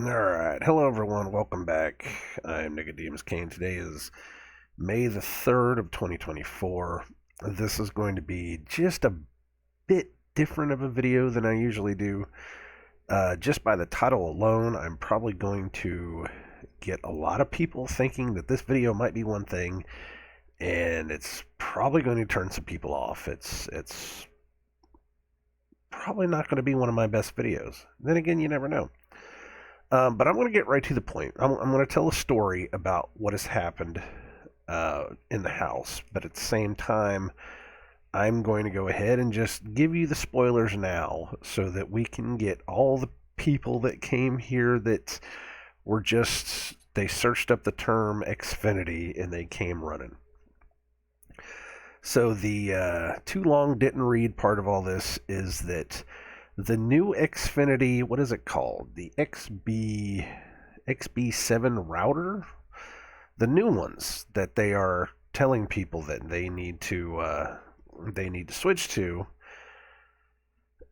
Alright, hello everyone, welcome back. I'm Nicodemus Kane. Today is May the 3rd of 2024. This is going to be just a bit different of a video than I usually do. Just by the title alone, I'm probably going to get a lot of people thinking that this video might be one thing, and it's probably going to turn some people off. It's probably not going to be one of my best videos. Then again, you never know. But I'm going to get right to the point. I'm going to tell a story about what has happened in the house, but at the same time, I'm going to go ahead and just give you the spoilers now so that we can get all the people that came here that were just, they searched up the term xfinity and they came running. So the too long didn't read part of all this is that the new Xfinity, what is it called? The XB7 router? The new ones that they are telling people that they need to switch to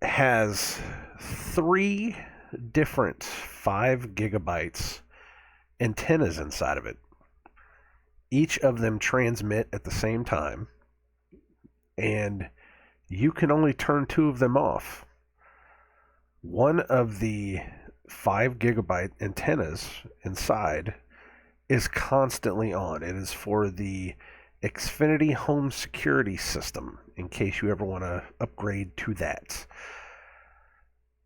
has 3 different 5 gigabytes antennas inside of it. Each of them transmit at the same time, and you can only turn 2 of them off. One of the 5 gigabyte antennas inside is constantly on. It is for the Xfinity home security system, in case you ever want to upgrade to that.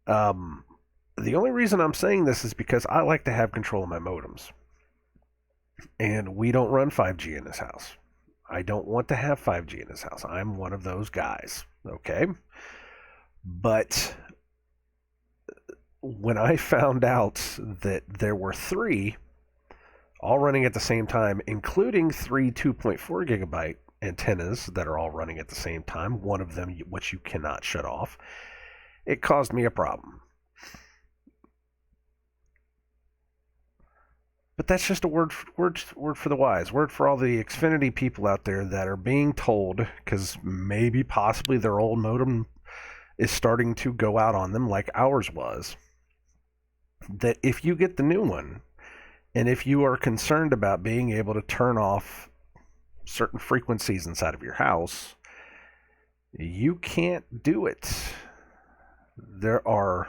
The only reason I'm saying this is because I like to have control of my modems. And we don't run 5G in this house. I don't want to have 5G in this house. I'm one of those guys, okay? But when I found out that there were 3 all running at the same time, including 3 2.4 gigabyte antennas that are all running at the same time, one of them which you cannot shut off, it caused me a problem. But that's just a word for the wise, word for all the Xfinity people out there that are being told, because maybe possibly their old modem is starting to go out on them like ours was, that if you get the new one, and if you are concerned about being able to turn off certain frequencies inside of your house, you can't do it. There are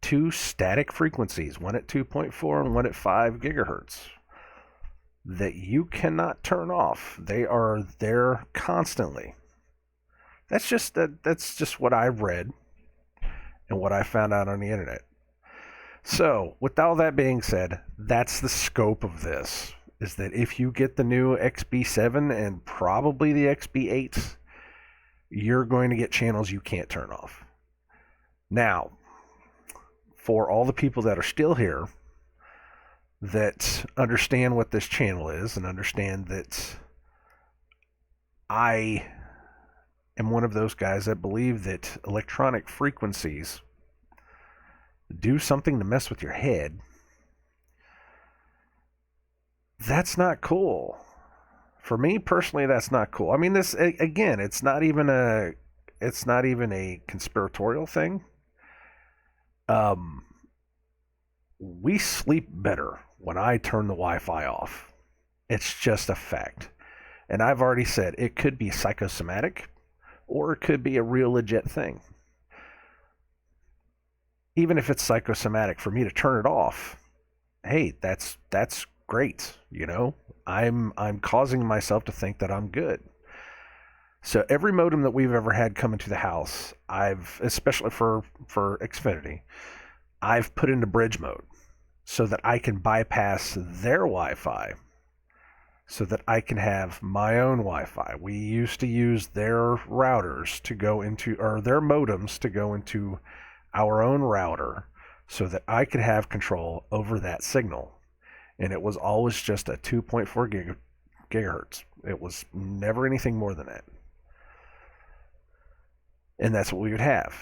2 static frequencies, one at 2.4 and one at 5 gigahertz, that you cannot turn off. They are there constantly. That's just what I read and what I found out on the internet. So, with all that being said, that's the scope of this, is that if you get the new XB7 and probably the XB8, you're going to get channels you can't turn off. Now, for all the people that are still here that understand what this channel is and understand that I am one of those guys that believe that electronic frequencies do something to mess with your head, that's not cool. For me personally, that's not cool. I mean, this again, it's not even a conspiratorial thing. We sleep better when I turn the Wi-Fi off. It's just a fact. And I've already said it could be psychosomatic or it could be a real legit thing. Even if it's psychosomatic, for me to turn it off, hey, that's great. You know, I'm causing myself to think that I'm good. So every modem that we've ever had come into the house, especially for Xfinity, I've put into bridge mode so that I can bypass their Wi-Fi, so that I can have my own Wi-Fi. We used to use their routers to go into, or their modems to go into our own router so that I could have control over that signal. And it was always just a 2.4 gigahertz. It was never anything more than that. And that's what we would have.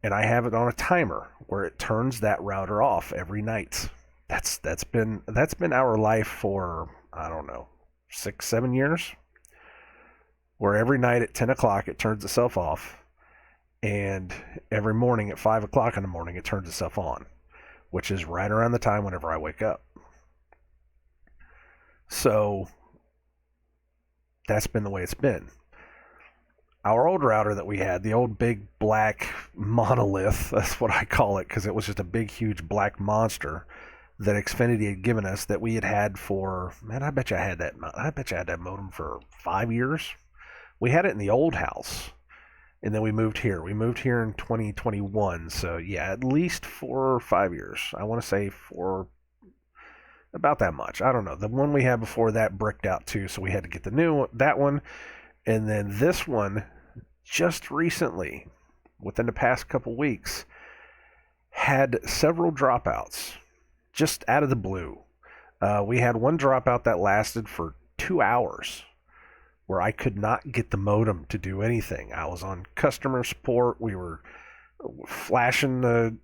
And I have it on a timer where it turns that router off every night. That's been our life for, I don't know, 6-7 years, where every night at 10 o'clock it turns itself off, and every morning at 5 o'clock in the morning it turns itself on. which is right around the time whenever I wake up. So that's been the way it's been. Our old router that we had, the old big black monolith, that's what I call it, because it was just a big, huge black monster that Xfinity had given us that we had for, man, I bet you I had that modem for 5 years. We had it in the old house, and then we moved here. We moved here in 2021, so yeah, at least 4 or 5 years. I want to say for about that much. I don't know. The one we had before that bricked out too, so we had to get the new one, that one, and then this one just recently, within the past couple weeks, had several dropouts just out of the blue. We had one dropout that lasted for 2 hours where I could not get the modem to do anything. I was on customer support. We were flashing the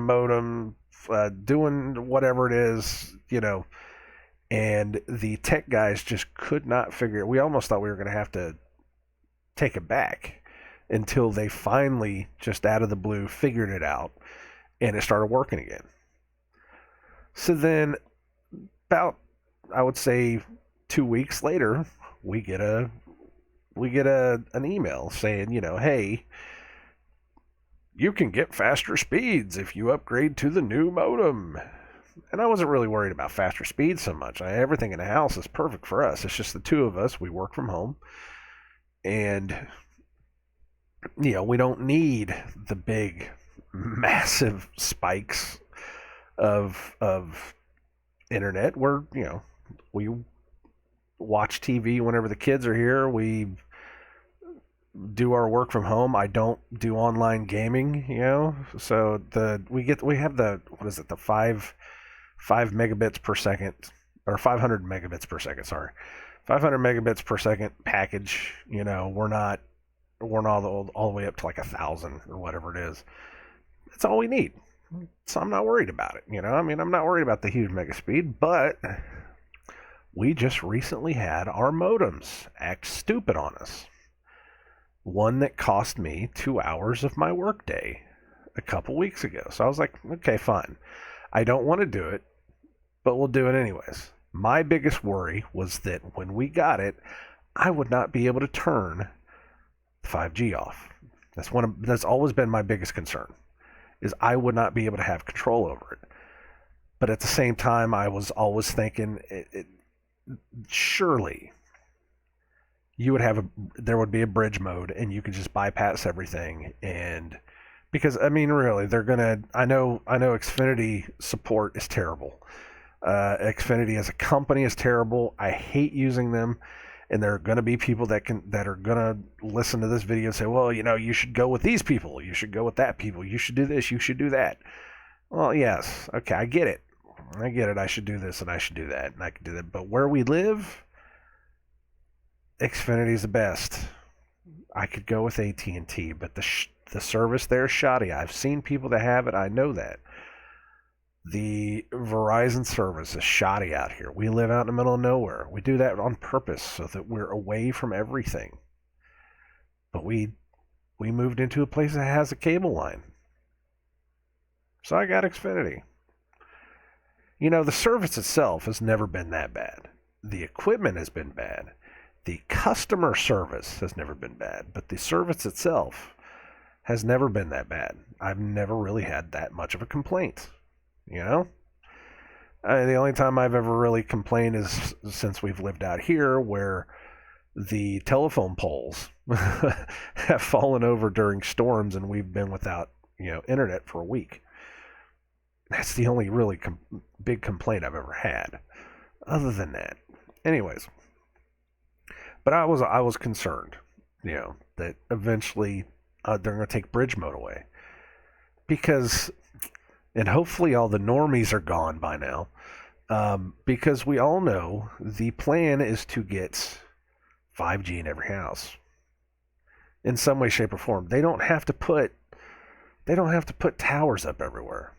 modem, doing whatever it is, and the tech guys just could not figure it. We almost thought we were going to have to take it back until they finally, just out of the blue, figured it out, and it started working again. So then, about, I would say, 2 weeks later, we get an email saying, hey, you can get faster speeds if you upgrade to the new modem. And I wasn't really worried about faster speeds so much. Everything in the house is perfect for us. It's just the two of us. We work from home. And, we don't need the big, massive spikes of internet. We watch TV whenever the kids are here. We do our work from home. I don't do online gaming, So we have the, what is it, the 5 megabits per second, or 500 megabits per second, sorry. 500 megabits per second package. We're not all the way up to like 1,000 or whatever it is. That's all we need. So I'm not worried about it. I'm not worried about the huge mega speed, but we just recently had our modems act stupid on us. One that cost me 2 hours of my workday a couple weeks ago. So I was like, okay, fine. I don't want to do it, but we'll do it anyways. My biggest worry was that when we got it, I would not be able to turn 5G off. That's always been my biggest concern, is I would not be able to have control over it. But at the same time, I was always thinking, surely there would be a bridge mode, and you could just bypass everything. And because really, I know Xfinity support is terrible. Xfinity as a company is terrible. I hate using them. And there are going to be people that are going to listen to this video and say, well, you should go with these people. You should go with that people. You should do this. You should do that. Well, yes. Okay, I get it. I should do this and I should do that. And I can do that. But where we live, Xfinity's the best. I could go with AT&T, but the service there is shoddy. I've seen people that have it. I know that. The Verizon service is shoddy out here. We live out in the middle of nowhere. We do that on purpose so that we're away from everything. But we moved into a place that has a cable line. So I got Xfinity. The service itself has never been that bad. The equipment has been bad. The customer service has never been bad. But the service itself has never been that bad. I've never really had that much of a complaint. The only time I've ever really complained is since we've lived out here, where the telephone poles have fallen over during storms and we've been without internet for a week. That's the only really big complaint I've ever had. Other than that, anyways. But I was concerned, that eventually they're going to take bridge mode away, and hopefully all the normies are gone by now, because we all know the plan is to get 5G in every house in some way, shape, or form. They don't have to put towers up everywhere.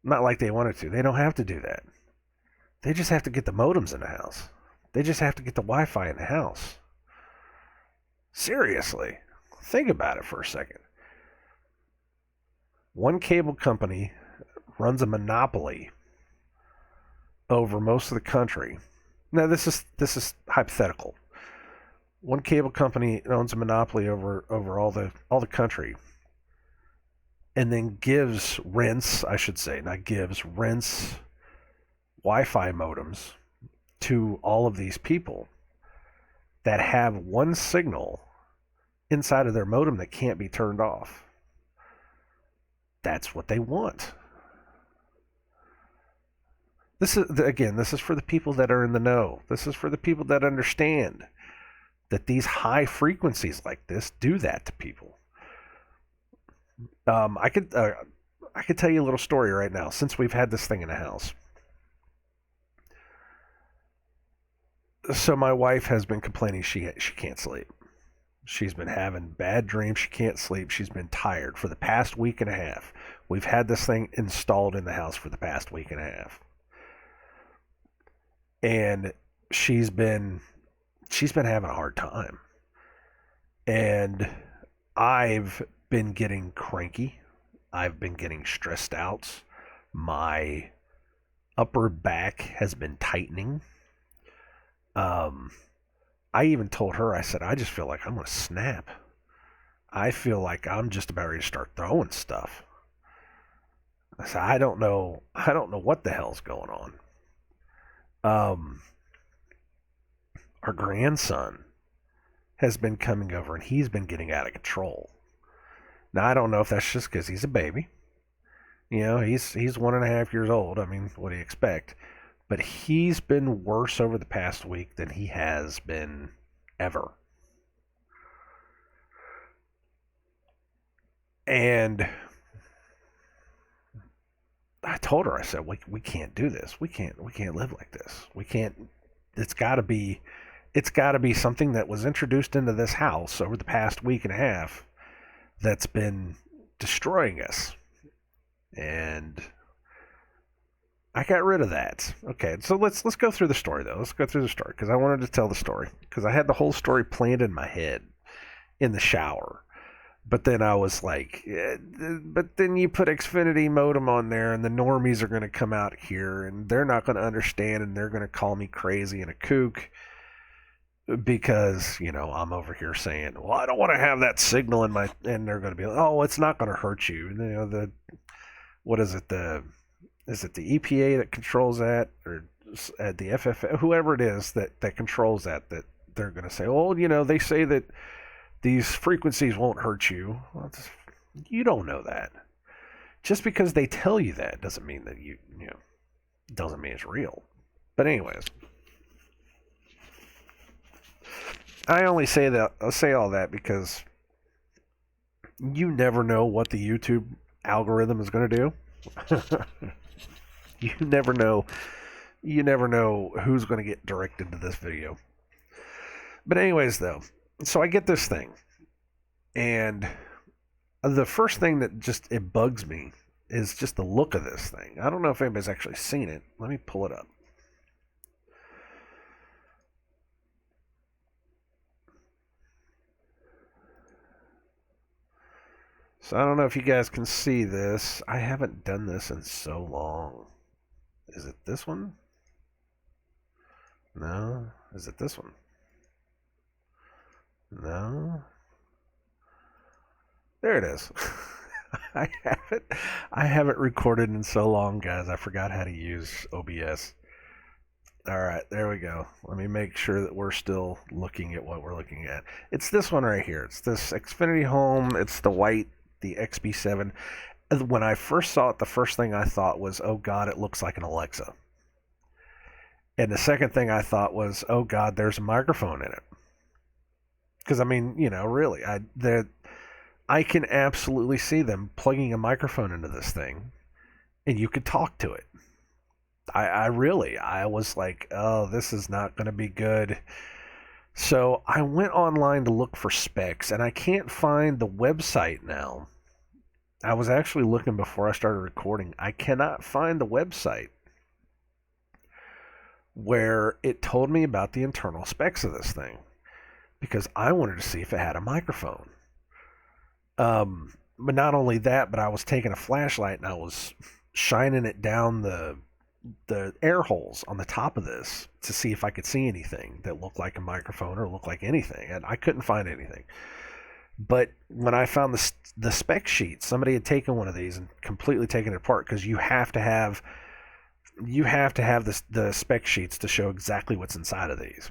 Not like they wanted to. They don't have to do that. They just have to get the modems in the house. They just have to get the Wi-Fi in the house. Seriously, think about it for a second. One cable company runs a monopoly over most of the country. Now this is hypothetical. One cable company owns a monopoly over all the country, and then rents Wi-Fi modems to all of these people that have one signal inside of their modem that can't be turned off. That's what they want. This is for the people that are in the know. This is for the people that understand that these high frequencies like this do that to people. I could tell you a little story right now since we've had this thing in the house. So my wife has been complaining she can't sleep. She's been having bad dreams. She can't sleep. She's been tired for the past week and a half. We've had this thing installed in the house for the past week and a half. And she's been having a hard time. And I've been getting cranky. I've been getting stressed out. My upper back has been tightening. I even told her, I said, I just feel like I'm going to snap. I feel like I'm just about ready to start throwing stuff. I said, I don't know what the hell's going on. Our grandson has been coming over and he's been getting out of control. Now, I don't know if that's just because he's a baby. You know, he's 1.5 years old. I mean, what do you expect? But he's been worse over the past week than he has been ever. And I told her, I said, we can't do this. We can't live like this. We can't. It's got to be something that was introduced into this house over the past week and a half that's been destroying us. And I got rid of that. Okay, so let's go through the story though. Let's go through the story because I wanted to tell the story because I had the whole story planned in my head in the shower. But then I was like, but then you put Xfinity modem on there and the normies are going to come out here and they're not going to understand and they're going to call me crazy and a kook because, I'm over here saying, well, I don't want to have that signal in my, and they're going to be like, oh, it's not going to hurt you. What is it? Is it the EPA that controls that or the FFA, whoever it is that controls that they're going to say, oh, they say that these frequencies won't hurt you. Well, you don't know that. Just because they tell you that doesn't mean that doesn't mean it's real. But anyways, I only say that I'll say all that because you never know what the YouTube algorithm is going to do. You never know. You never know who's going to get directed to this video. But anyways, though. So I get this thing, and the first thing that it bugs me is just the look of this thing. I don't know if anybody's actually seen it. Let me pull it up. So I don't know if you guys can see this. I haven't done this in so long. Is it this one? No. Is it this one? No. There it is. I haven't recorded in so long, guys. I forgot how to use OBS. All right, there we go. Let me make sure that we're still looking at what we're looking at. It's this one right here. It's this Xfinity Home. It's the white, the XB7. When I first saw it, the first thing I thought was, oh God, it looks like an Alexa. And the second thing I thought was, oh God, there's a microphone in it. Because, I mean, really, I can absolutely see them plugging a microphone into this thing, and you could talk to it. I was like, oh, this is not going to be good. So I went online to look for specs, and I can't find the website now. I was actually looking before I started recording. I cannot find the website where it told me about the internal specs of this thing because I wanted to see if it had a microphone. But not only that, but I was taking a flashlight and I was shining it down the air holes on the top of this to see if I could see anything that looked like a microphone or looked like anything, and I couldn't find anything. But when I found the spec sheet, somebody had taken one of these and completely taken it apart, because you have to have the spec sheets to show exactly what's inside of these.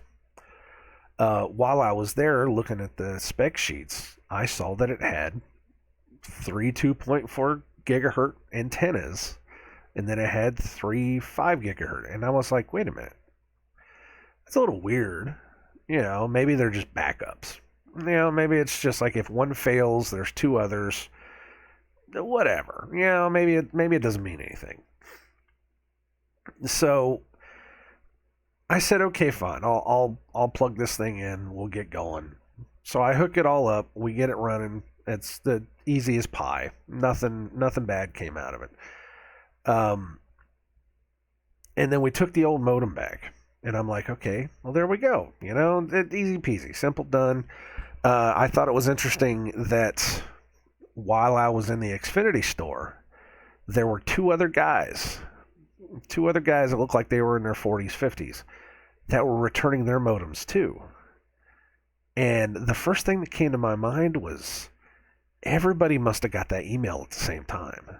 While I was there looking at the spec sheets, I saw that it had three 2.4 gigahertz antennas, and then it had three 5 gigahertz. And I was like, wait a minute, that's a little weird. Maybe they're just backups. Maybe it's just like if one fails, there's two others. Whatever. Maybe it doesn't mean anything. So I said, okay, fine. I'll plug this thing in. We'll get going. So I hook it all up. We get it running. It's the easiest pie. Nothing bad came out of it. And then we took the old modem back, and I'm like, okay, well, there we go. Easy peasy, simple, done. I thought it was interesting that while I was in the Xfinity store, there were two other guys that looked like they were in their 40s, 50s, that were returning their modems too. And the first thing that came to my mind was, everybody must have got that email at the same time.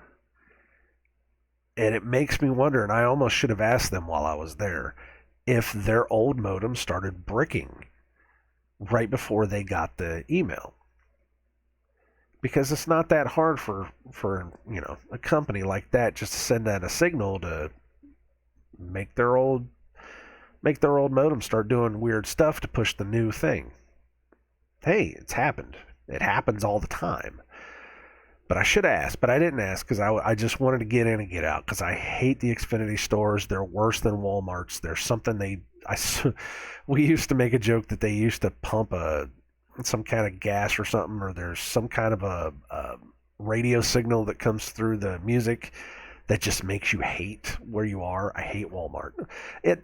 And it makes me wonder, and I almost should have asked them while I was there, if their old modem started bricking right before they got the email. Because it's not that hard for a company like that just to send out a signal to make their old modem start doing weird stuff to push the new thing. Hey, it's happened. It happens all the time. But I should ask, but I didn't ask, because I just wanted to get in and get out, because I hate the Xfinity stores. They're worse than Walmart's. There's something we used to make a joke that they used to pump some kind of gas or something, or there's some kind of a radio signal that comes through the music that just makes you hate where you are. I hate Walmart.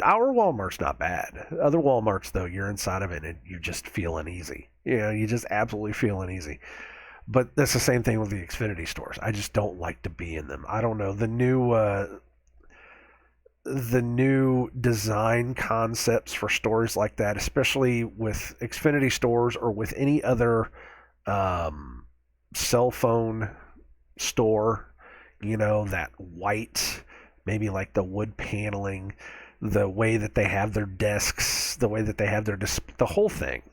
Our Walmart's not bad. Other Walmarts, though, you're inside of it and you just feel uneasy. You just absolutely feel uneasy. But that's the same thing with the Xfinity stores. I just don't like to be in them. I don't know. The new design concepts for stores like that, especially with Xfinity stores or with any other cell phone store, that white, maybe like the wood paneling, the way that they have their desks, the way that they have the whole thing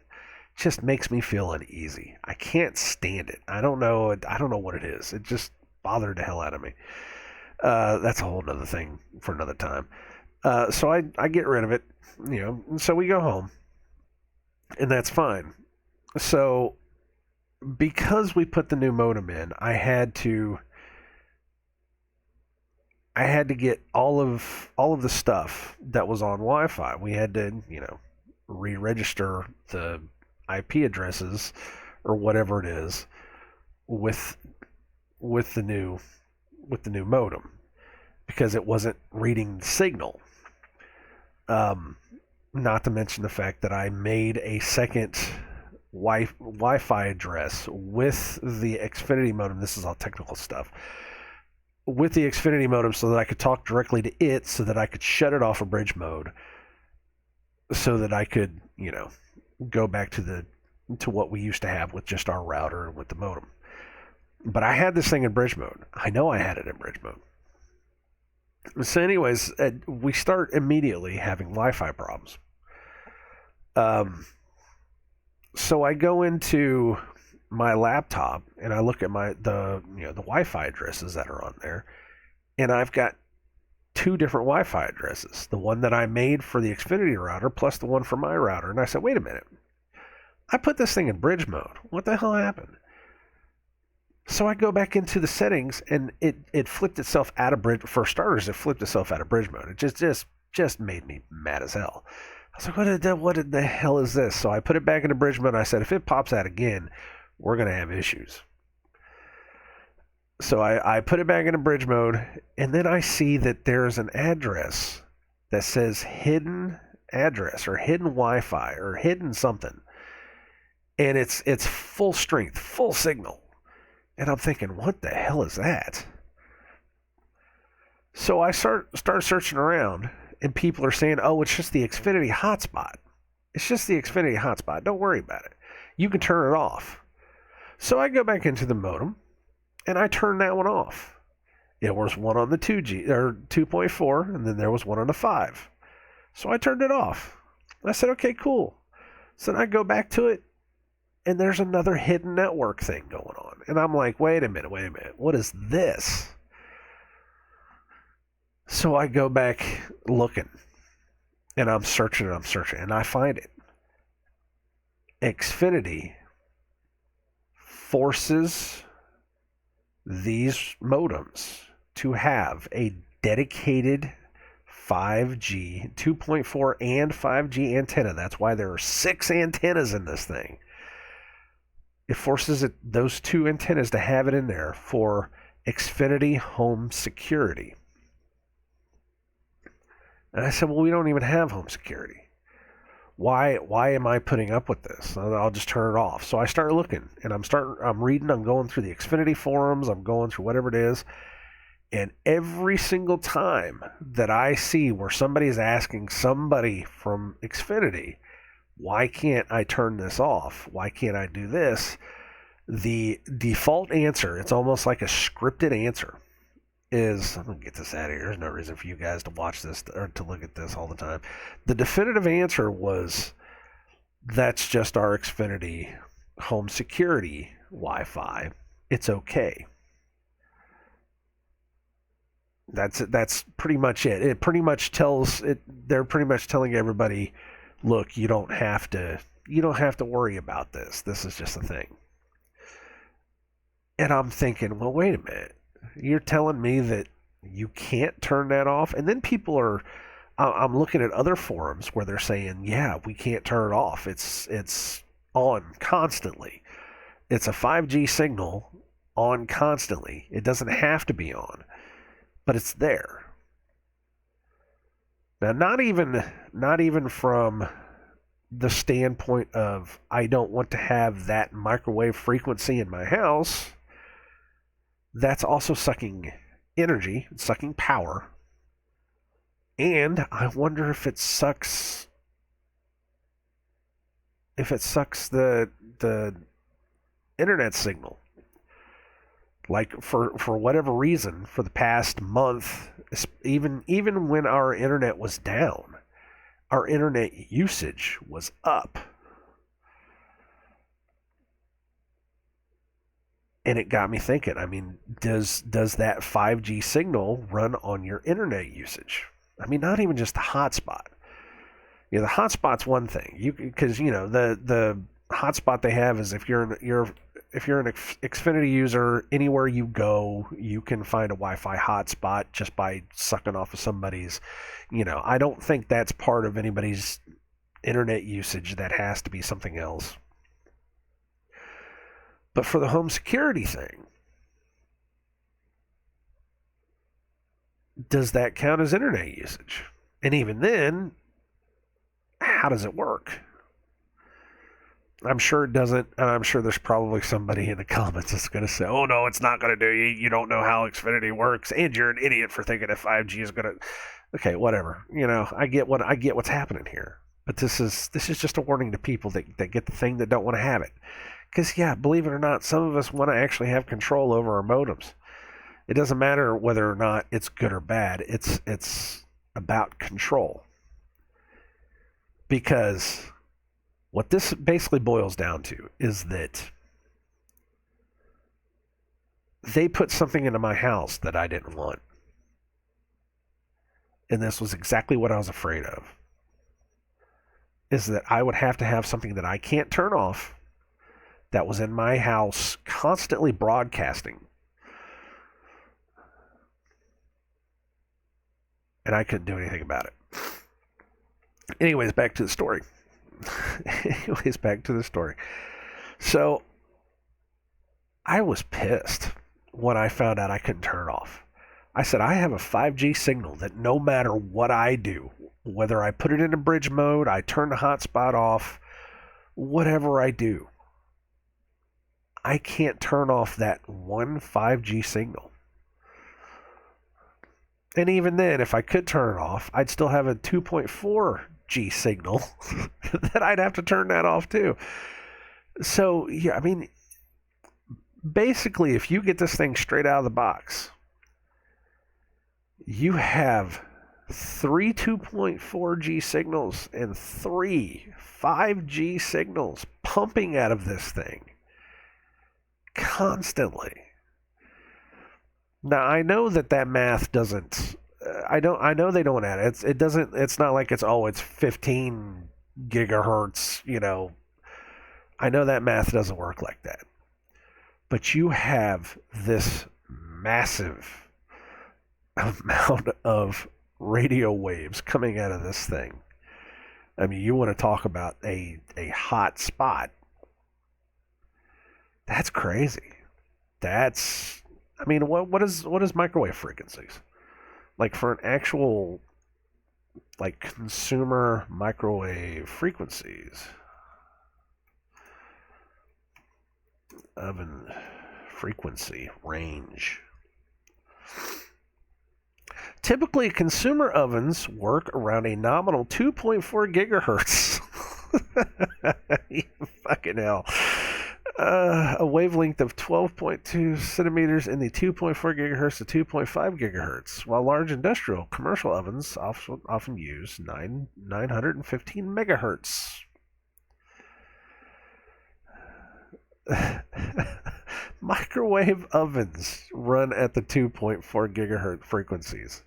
just makes me feel uneasy. I can't stand it. I don't know what it is. It just bothered the hell out of me. That's a whole nother thing for another time. So I get rid of it, so we go home, and that's fine. So because we put the new modem in, I had to get all of the stuff that was on Wi-Fi. We had to, re-register the IP addresses or whatever it is with the new modem, because it wasn't reading the signal. Not to mention the fact that I made a second Wi-Fi address with the Xfinity modem. This is all technical stuff. With the Xfinity modem, so that I could talk directly to it, so that I could shut it off of bridge mode, so that I could, go back to what we used to have with just our router and with the modem. But I had this thing in bridge mode. I know I had it in bridge mode. So anyways, we start immediately having Wi-Fi problems. So I go into my laptop and I look at the Wi-Fi addresses that are on there, and I've got two different Wi-Fi addresses. The one that I made for the Xfinity router plus the one for my router. And I said, wait a minute. I put this thing in bridge mode. What the hell happened? So I go back into the settings, and it flipped itself out of bridge. For starters, it flipped itself out of bridge mode. It just made me mad as hell. I was like, what the hell is this? So I put it back into bridge mode, and I said, if it pops out again, we're going to have issues. So I put it back into bridge mode, and then I see that there's an address that says hidden address or hidden Wi-Fi or hidden something. And it's full strength, full signal. And I'm thinking, what the hell is that? So I start searching around, and people are saying, "Oh, it's just the Xfinity hotspot. It's just the Xfinity hotspot. Don't worry about it. You can turn it off." So I go back into the modem, and I turn that one off. It was one on the 2G or 2.4, and then there was one on the 5. So I turned it off. I said, "Okay, cool." So then I go back to it, and there's another hidden network thing going on. And I'm like, wait a minute. What is this? So I go back looking, and I'm searching, and I find it. Xfinity forces these modems to have a dedicated 5G, 2.4 and 5G antenna. That's why there are 6 antennas in this thing. It forces those 2 antennas to have it in there for Xfinity home security. And I said, well, we don't even have home security. Why am I putting up with this? I'll just turn it off. So I start looking, and I'm reading, I'm going through the Xfinity forums, I'm going through whatever it is, and every single time that I see where somebody is asking somebody from Xfinity, why can't I turn this off? Why can't I do this? The default answer, it's almost like a scripted answer, is, I'm going to get this out of here. There's no reason for you guys to watch this or to look at this all the time. The definitive answer was, that's just our Xfinity home security Wi-Fi. It's okay. That's pretty much it. It pretty much tells it. They're pretty much telling everybody, look, you don't have to worry about this. This is just a thing. And I'm thinking, well, wait a minute. You're telling me that you can't turn that off? And then people are, I'm looking at other forums where they're saying, yeah, we can't turn it off. It's on constantly. It's a 5G signal on constantly. It doesn't have to be on, but it's there. Now, not even from the standpoint of I don't want to have that microwave frequency in my house. That's also sucking energy, sucking power. And I wonder if it sucks the internet signal. Like for whatever reason, for the past month, even when our internet was down, our internet usage was up. And it got me thinking, I mean, does that 5G signal run on your internet usage? I mean, not even just the hotspot. You know, the hotspot's one thing. Because the hotspot they have is if you're an Xfinity user, anywhere you go, you can find a Wi-Fi hotspot just by sucking off of somebody's. I don't think that's part of anybody's internet usage. That has to be something else. But for the home security thing, does that count as internet usage? And even then, how does it work? I'm sure it doesn't, and I'm sure there's probably somebody in the comments that's going to say, oh no, it's not going to do. You don't know how Xfinity works, and you're an idiot for thinking that 5G is going to. Okay, whatever. I get what's happening here. But this is just a warning to people that get the thing that don't want to have it. Because, yeah, believe it or not, some of us want to actually have control over our modems. It doesn't matter whether or not it's good or bad. It's about control. Because what this basically boils down to is that they put something into my house that I didn't want. And this was exactly what I was afraid of. Is that I would have to have something that I can't turn off that was in my house constantly broadcasting. And I couldn't do anything about it. Anyways, back to the story. So, I was pissed when I found out I couldn't turn it off. I said, I have a 5G signal that no matter what I do, whether I put it into bridge mode, I turn the hotspot off, whatever I do, I can't turn off that one 5G signal. And even then, if I could turn it off, I'd still have a 2.4G signal that I'd have to turn that off too. So, yeah, I mean, basically, if you get this thing straight out of the box, you have three 2.4G signals and three 5G signals pumping out of this thing constantly. Now I know that math doesn't. I know they don't add it. It doesn't. It's not like it's 15 gigahertz. I know that math doesn't work like that. But you have this massive amount of radio waves coming out of this thing. I mean, you want to talk about a hot spot. That's crazy. I mean, what is microwave frequencies? Like for an actual like consumer microwave frequencies. Oven frequency range. Typically, consumer ovens work around a nominal 2.4 gigahertz. You fucking hell. A wavelength of 12.2 centimeters in the 2.4 gigahertz to 2.5 gigahertz, while large industrial commercial ovens often use 915 megahertz. Microwave ovens run at the 2.4 gigahertz frequencies.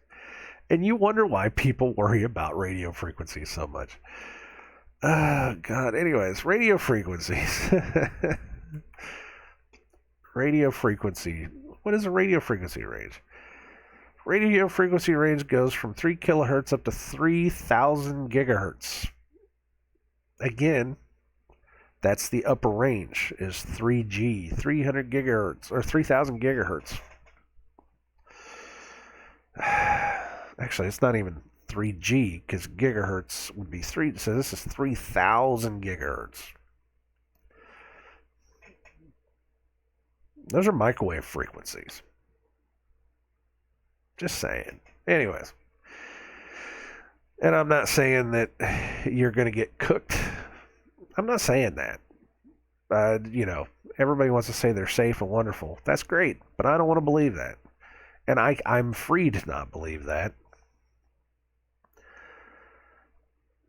And you wonder why people worry about radio frequencies so much. God. Anyways, radio frequencies. Radio frequency. What is a radio frequency range? Radio frequency range goes from 3 kilohertz up to 3,000 gigahertz. Again, that's the upper range, is 3G, 300 gigahertz, or 3,000 gigahertz. Actually, it's not even 3G, because gigahertz would be 3, so this is 3,000 gigahertz. Those are microwave frequencies. Just saying. Anyways. And I'm not saying that you're going to get cooked. I'm not saying that. Everybody wants to say they're safe and wonderful. That's great, but I don't want to believe that. And I'm free to not believe that.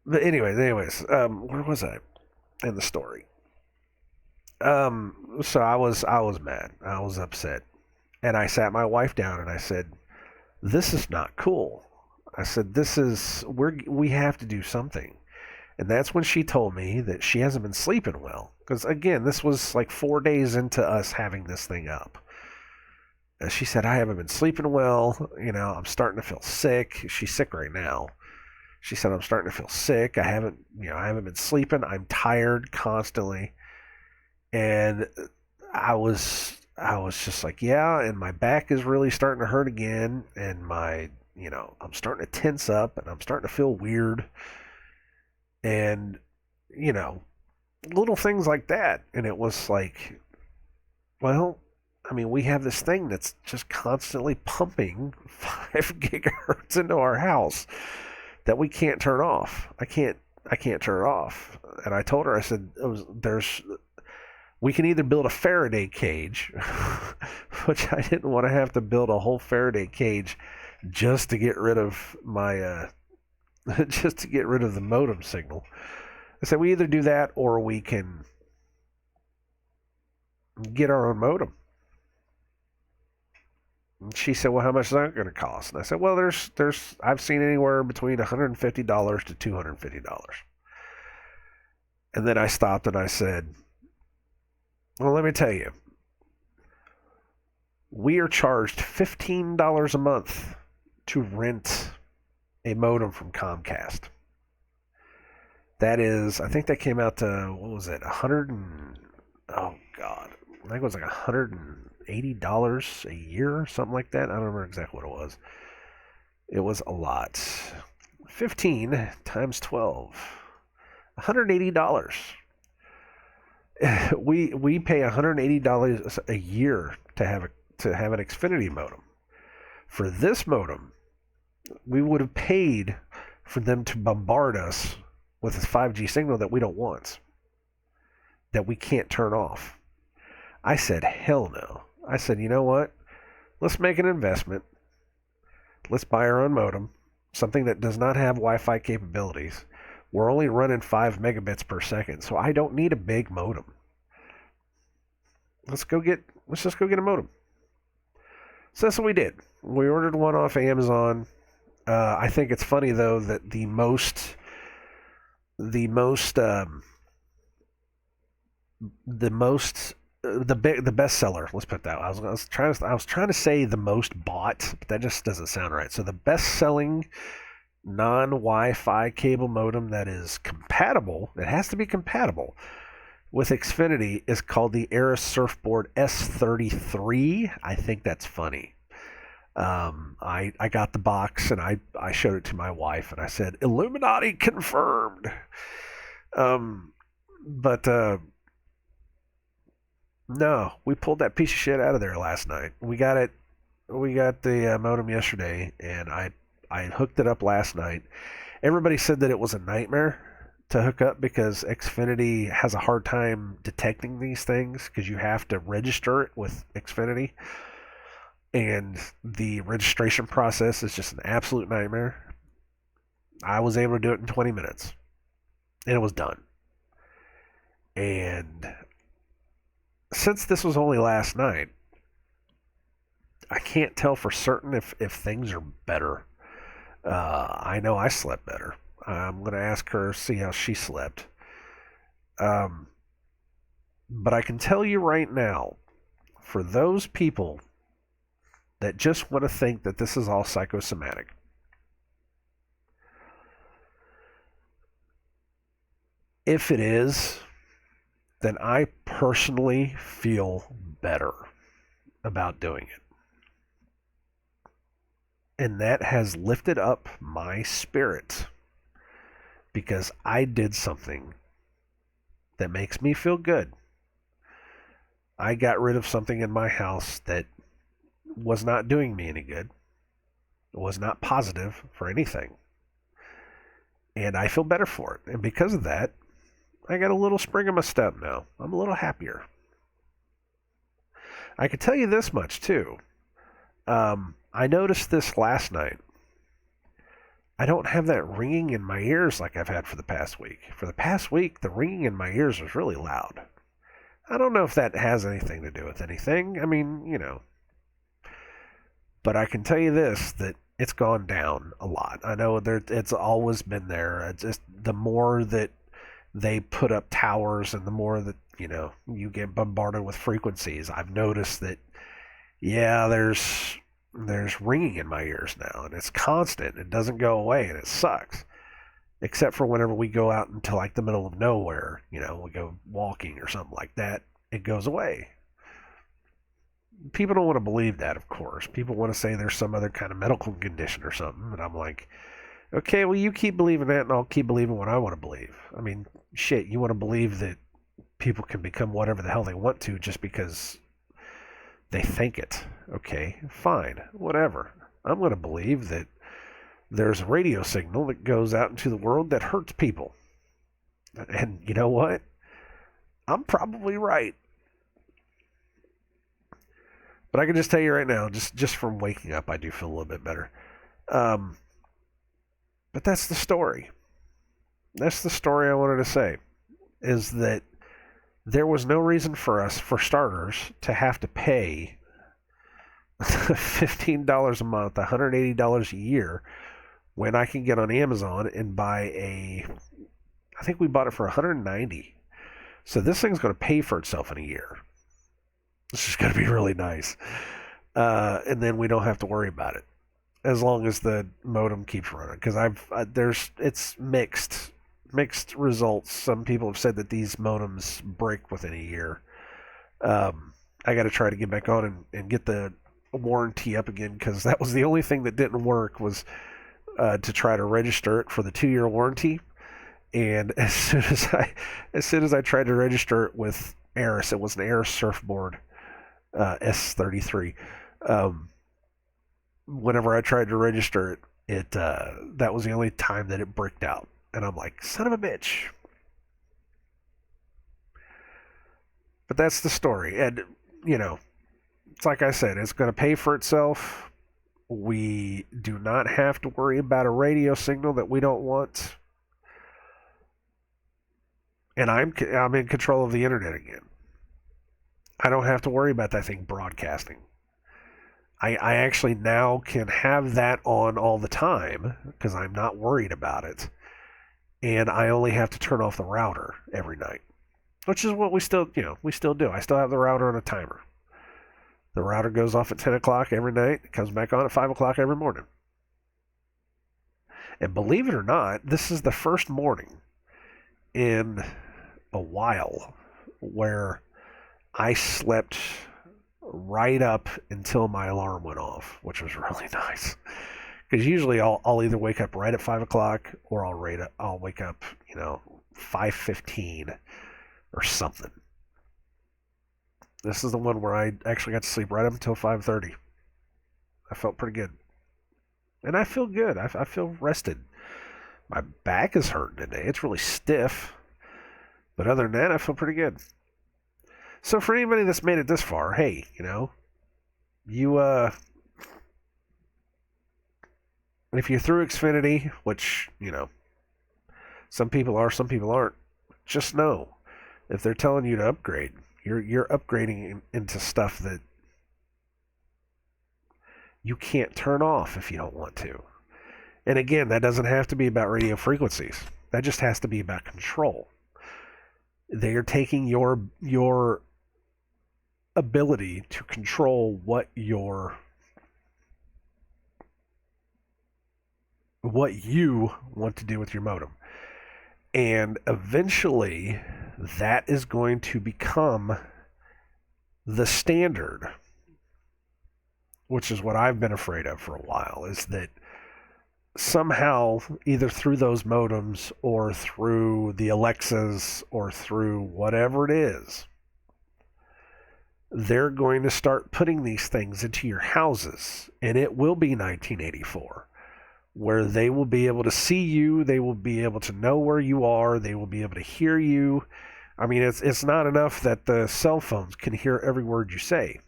But anyways, where was I in the story? So I was mad. I was upset. And I sat my wife down and I said, "This is not cool." I said, we have to do something. And that's when she told me that she hasn't been sleeping well. Because, again, this was like 4 days into us having this thing up. And she said, "I haven't been sleeping well. I'm starting to feel sick." She's sick right now. She said, "I'm starting to feel sick. I haven't been sleeping. I'm tired constantly." And I was just like, yeah, and my back is really starting to hurt again. And I'm starting to tense up and I'm starting to feel weird. And, little things like that. And it was like, well, I mean, we have this thing that's just constantly pumping 5 gigahertz into our house that we can't turn off. I can't turn it off. And I told her, I said, we can either build a Faraday cage, which I didn't want to have to build a whole Faraday cage just to get rid of my, just to get rid of the modem signal. I said, we either do that or we can get our own modem. And she said, "Well, how much is that going to cost?" And I said, "Well, I've seen anywhere between $150 to $250. And then I stopped and I said, "Well, let me tell you, we are charged $15 a month to rent a modem from Comcast. That is, I think that came out to, what was it, oh God, I think it was like $180 a year, something like that. I don't remember exactly what it was. It was a lot. 15 times 12, $180. We pay $180 a year to have an Xfinity modem. For this modem, We would have paid for them to bombard us with a 5G signal that we don't want, that we can't turn off. I said, hell no. I said, you know what? Let's make an investment. Let's buy our own modem, something that does not have Wi-Fi capabilities. We're only running 5 megabits per second, so I don't need a big modem. Let's just go get a modem. So that's what we did. We ordered one off Amazon. I think it's funny though that the best seller. Let's put that. I was trying to say the most bought, but that just doesn't sound right. So the best selling non-Wi-Fi cable modem that is compatible. It has to be compatible with Xfinity is called the Air Surfboard S33. I think that's funny. I got the box and I showed it to my wife and I said, Illuminati confirmed. But no, we pulled that piece of shit out of there last night. We got the modem yesterday and I hooked it up last night. Everybody said that it was a nightmare to hook up because Xfinity has a hard time detecting these things because you have to register it with Xfinity. And the registration process is just an absolute nightmare. I was able to do it in 20 minutes. And it was done. And since this was only last night, I can't tell for certain if things are better. I know I slept better. I'm going to ask her, see how she slept. But I can tell you right now, for those people that just want to think that this is all psychosomatic, if it is, then I personally feel better about doing it. And that has lifted up my spirit because I did something that makes me feel good. I got rid of something in my house that was not doing me any good. It was not positive for anything. And I feel better for it. And because of that, I got a little spring in my step now. I'm a little happier. I can tell you this much too. I noticed this last night. I don't have that ringing in my ears like I've had for the past week. For the past week, the ringing in my ears was really loud. I don't know if that has anything to do with anything. I mean, But I can tell you this, that it's gone down a lot. I know it's always been there. It's just the more that they put up towers and the more that, you get bombarded with frequencies, I've noticed that, yeah, there's ringing in my ears now, and it's constant. It doesn't go away, and it sucks. Except for whenever we go out into like the middle of nowhere, we go walking or something like that, it goes away. People don't want to believe that, of course. People want to say there's some other kind of medical condition or something, and I'm like, okay, well, you keep believing that, and I'll keep believing what I want to believe. I mean, shit, you want to believe that people can become whatever the hell they want to just because they think it. Okay, fine, whatever. I'm going to believe that there's a radio signal that goes out into the world that hurts people. And you know what? I'm probably right. But I can just tell you right now, just from waking up, I do feel a little bit better. But that's the story. That's the story I wanted to say, is that there was no reason for us, for starters, to have to pay $15 a month, $180 a year, when I can get on Amazon and buy I think we bought it for $190. So this thing's going to pay for itself in a year. This is going to be really nice. And then we don't have to worry about it as long as the modem keeps running. Because it's mixed results. Some people have said that these modems break within a year. I got to try to get back on and get the warranty up again, because that was the only thing that didn't work, was to try to register it for the 2-year warranty. And as soon as I tried to register it with Aris, it was an Air Surfboard S33. Whenever I tried to register it, that was the only time that it bricked out. And I'm like, son of a bitch. But that's the story. And, it's like I said, it's going to pay for itself. We do not have to worry about a radio signal that we don't want. And I'm in control of the internet again. I don't have to worry about that thing broadcasting. I actually now can have that on all the time because I'm not worried about it. And I only have to turn off the router every night, which is what we still do. I still have the router on a timer. The router goes off at 10 o'clock every night. It comes back on at 5 o'clock every morning. And believe it or not, this is the first morning in a while where I slept right up until my alarm went off, which was really nice. Because usually I'll either wake up right at 5 o'clock or I'll wake up 5:15 or something. This is the one where I actually got to sleep right up until 5:30. I felt pretty good. And I feel good. I feel rested. My back is hurting today. It's really stiff. But other than that, I feel pretty good. So for anybody that's made it this far, hey, you if you're through Xfinity, which, some people are, some people aren't, just know if they're telling you to upgrade, you're upgrading into stuff that you can't turn off if you don't want to. And again, that doesn't have to be about radio frequencies. That just has to be about control. They are taking your ability to control what you want to do with your modem. And eventually that is going to become the standard, which is what I've been afraid of for a while, is that somehow, either through those modems or through the Alexas or through whatever it is, they're going to start putting these things into your houses. And it will be 1984, where they will be able to see you, they will be able to know where you are, they will be able to hear you. I mean, it's not enough that the cell phones can hear every word you say.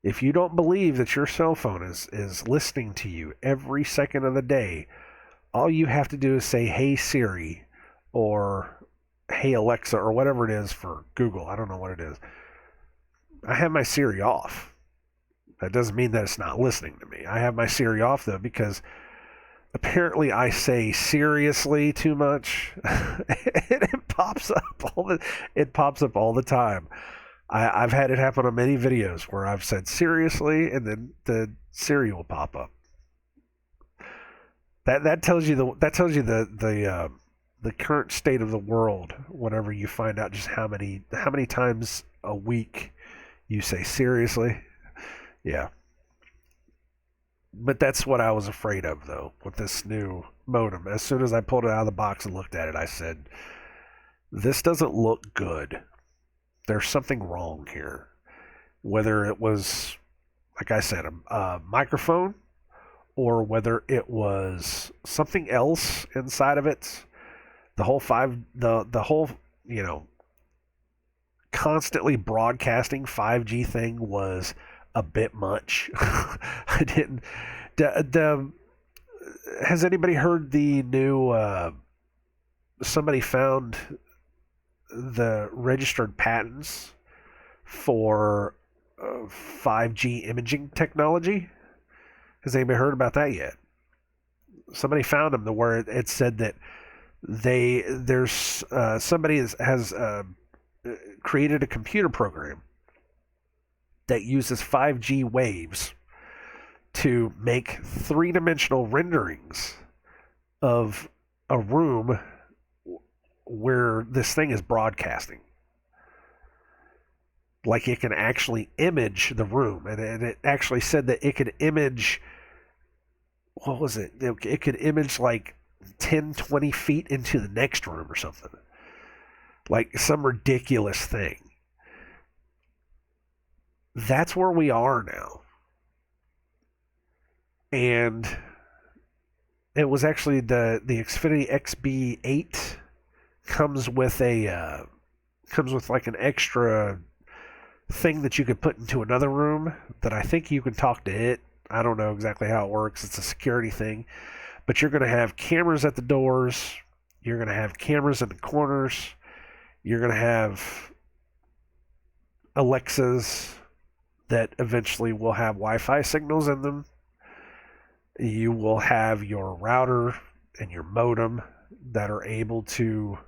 If you don't believe that your cell phone is listening to you every second of the day, all you have to do is say, "Hey Siri," or "Hey Alexa," or whatever it is for Google. I don't know what it is. I have my Siri off. That doesn't mean that it's not listening to me. I have my Siri off, though, because apparently I say seriously too much. And it pops up all the time. I've had it happen on many videos where I've said seriously, and then the Siri will pop up. That tells you the current state of the world. Whenever you find out just how many times a week you say seriously, yeah. But that's what I was afraid of, though, with this new modem. As soon as I pulled it out of the box and looked at it, I said, "This doesn't look good. There's something wrong here." Whether it was, like I said, a microphone, or whether it was something else inside of it, the whole constantly broadcasting 5G thing was a bit much. I didn't. Has anybody heard the new? Somebody found the registered patents for 5G imaging technology. Has anybody heard about that yet? Somebody found them where it said that somebody has created a computer program that uses 5G waves to make three-dimensional renderings of a room where this thing is broadcasting. Like, it can actually image the room, and it actually said that it could image, what was it? It could image like 10, 20 feet into the next room or something. Like some ridiculous thing. That's where we are now. And It was actually the Xfinity XB8 comes with comes with like an extra thing that you could put into another room that I think you can talk to it. I don't know exactly how it works. It's a security thing, but you're going to have cameras at the doors. You're going to have cameras in the corners. You're going to have Alexas that eventually will have Wi-Fi signals in them. You will have your router and your modem that are able to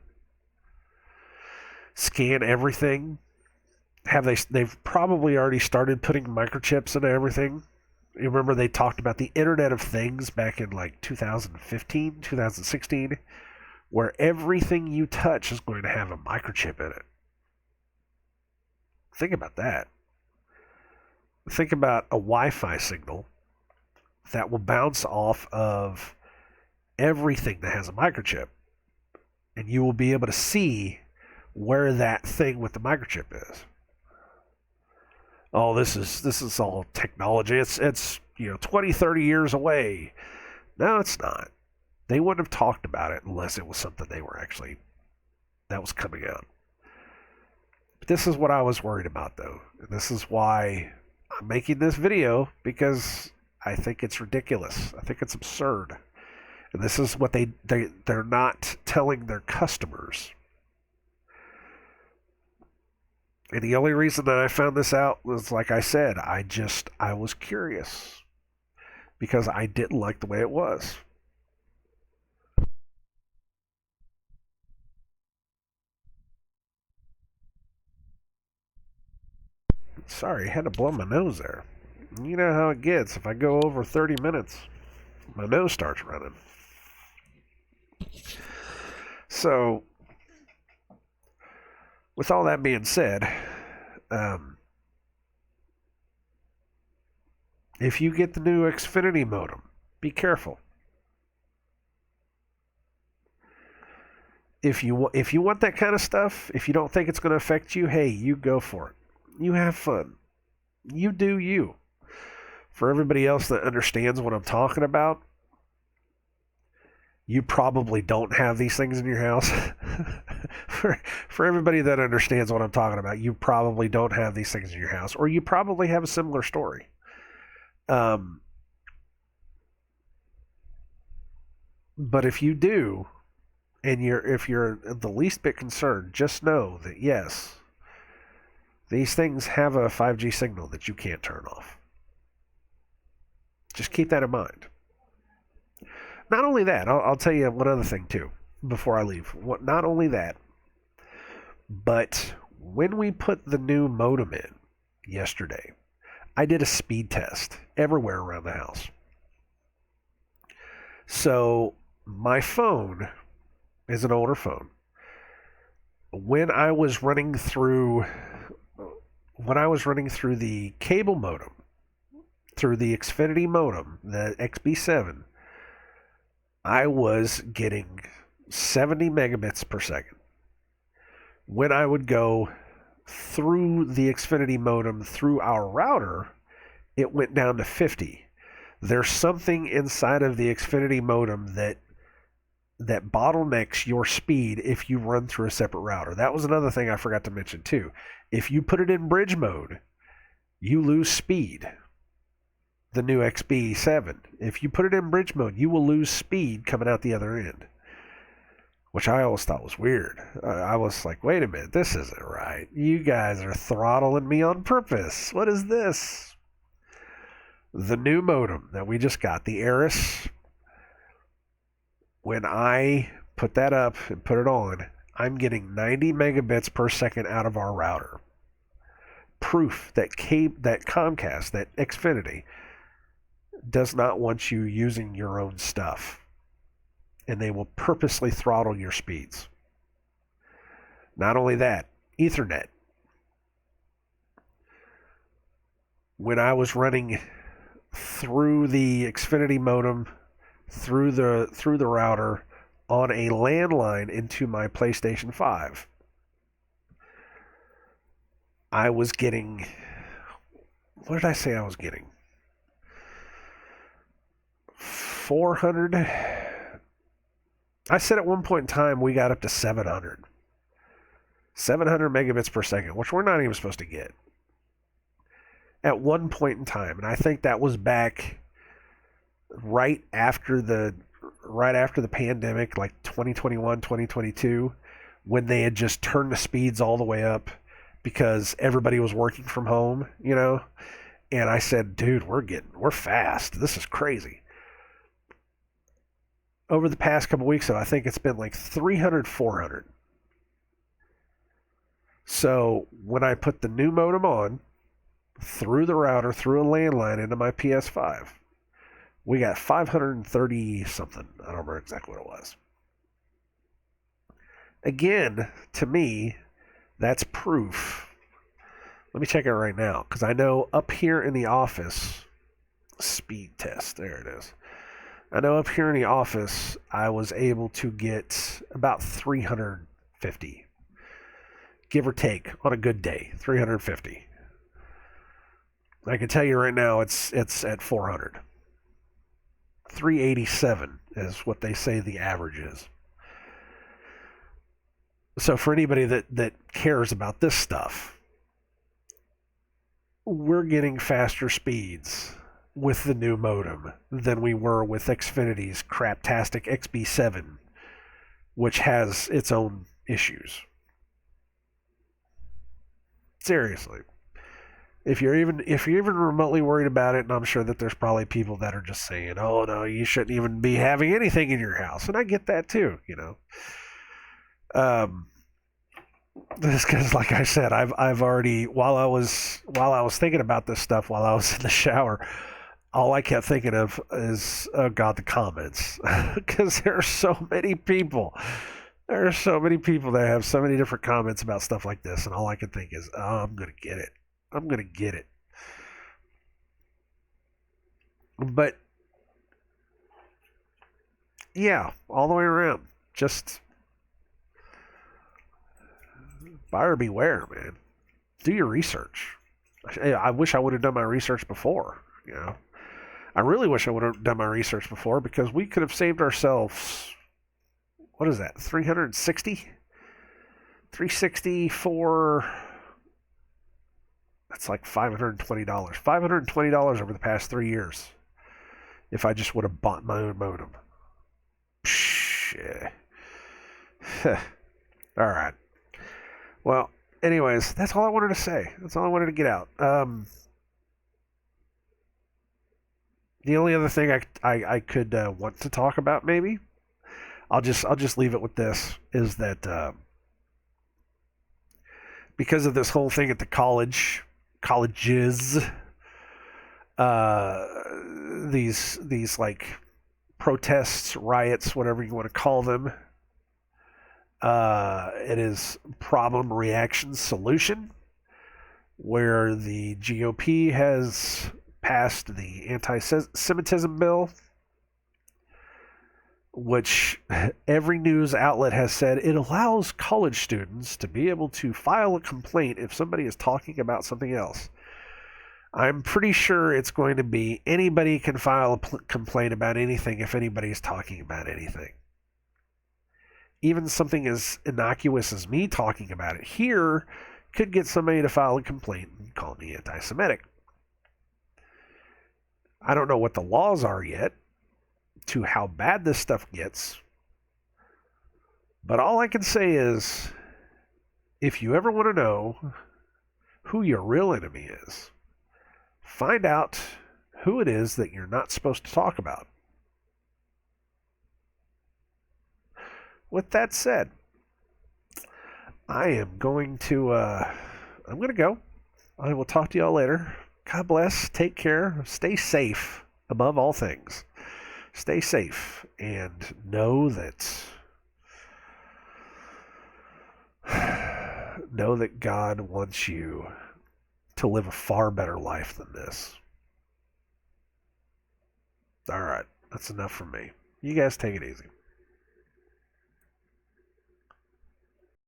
scan everything. They've probably already started putting microchips into everything. You remember they talked about the Internet of Things back in like 2015, 2016, where everything you touch is going to have a microchip in it. Think about that. Think about a Wi-Fi signal that will bounce off of everything that has a microchip, and you will be able to see where that thing with the microchip is. Oh, this is all technology. It's 20, 30 years away. No, it's not. They wouldn't have talked about it unless it was something that was coming out. But this is what I was worried about, though. And this is why I'm making this video, because I think it's ridiculous. I think it's absurd. And this is what they're not telling their customers. And the only reason that I found this out was, like I said, I was curious because I didn't like the way it was. Sorry, I had to blow my nose there. You know how it gets. If I go over 30 minutes, my nose starts running. So, with all that being said, if you get the new Xfinity modem, be careful. If you want that kind of stuff, if you don't think it's going to affect you, hey, you go for it. You have fun. You do you. For everybody else that understands what I'm talking about, you probably don't have these things in your house. for everybody that understands what I'm talking about, you probably don't have these things in your house, or you probably have a similar story. But if you do, and if you're the least bit concerned, just know that yes, these things have a 5G signal that you can't turn off. Just keep that in mind. Not only that, I'll tell you one other thing too before I leave. Not only that, but when we put the new modem in yesterday, I did a speed test everywhere around the house. So my phone is an older phone. When I was running through the cable modem, through the Xfinity modem, the XB7, I was getting 70 megabits per second. When I would go through the Xfinity modem through our router, it went down to 50. There's something inside of the Xfinity modem that bottlenecks your speed if you run through a separate router. That was another thing I forgot to mention too. If you put it in bridge mode, you lose speed. The new XB7. If you put it in bridge mode, you will lose speed coming out the other end, which I always thought was weird. I was like, wait a minute, this isn't right. You guys are throttling me on purpose. What is this? The new modem that we just got, the Eris, when I put that up and put it on, I'm getting 90 megabits per second out of our router. Proof that Comcast, that Xfinity, does not want you using your own stuff. And they will purposely throttle your speeds. Not only that, Ethernet. When I was running through the Xfinity modem, through the router, on a landline into my PlayStation 5, I was getting, what did I say I was getting? 400 I said at one point in time we got up to 700 megabits per second, which we're not even supposed to get at one point in time. And I think that was back right after the pandemic, like 2021, 2022, when they had just turned the speeds all the way up because everybody was working from home, you know. And I said, dude, we're fast. This is crazy. Over the past couple weeks, though, I think it's been like 300, 400. So when I put the new modem on through the router, through a landline into my PS5, we got 530 something. I don't remember exactly what it was. Again, to me, that's proof. Let me check it right now, because I know up here in the office, speed test, there it is. I know up here in the office, I was able to get about 350, give or take, on a good day, 350. I can tell you right now, it's at 400. 387 is what they say the average is. So for anybody that cares about this stuff, we're getting faster speeds with the new modem than we were with Xfinity's craptastic XB7, which has its own issues. Seriously. If you're even remotely worried about it, and I'm sure that there's probably people that are just saying, "Oh no, you shouldn't even be having anything in your house," and I get that too, you know. This because, like I said, I've already while I was thinking about this stuff while I was in the shower, all I kept thinking of is, oh God, the comments, because there are so many people. There are so many people that have so many different comments about stuff like this, and all I can think is, oh, I'm gonna get it. I'm gonna get it. But yeah, all the way around. Just buyer beware, man. Do your research. I wish I would have done my research before. You know, I really wish I would have done my research before, because we could have saved ourselves. What is that? 360? 360 for. That's like $520. $520 over the past 3 years. If I just would have bought my own modem. Psh, yeah. All right. Well, anyways, that's all I wanted to say. That's all I wanted to get out. The only other thing I could want to talk about, maybe, I'll just leave it with this, is that because of this whole thing at the colleges, these like protests, riots, whatever you want to call them, it is problem, reaction, solution, where the GOP has passed the anti-Semitism bill, which every news outlet has said it allows college students to be able to file a complaint if somebody is talking about something else. I'm pretty sure it's going to be anybody can file a complaint about anything if anybody's talking about anything. Even something as innocuous as me talking about it here could get somebody to file a complaint and call me anti-Semitic. I don't know what the laws are yet to how bad this stuff gets, but all I can say is, if you ever want to know who your real enemy is, find out who it is that you're not supposed to talk about. With that said, I am going to I'm going to go. I will talk to y'all later. God bless. Take care. Stay safe above all things. Stay safe and know that God wants you to live a far better life than this. All right, that's enough from me. You guys take it easy.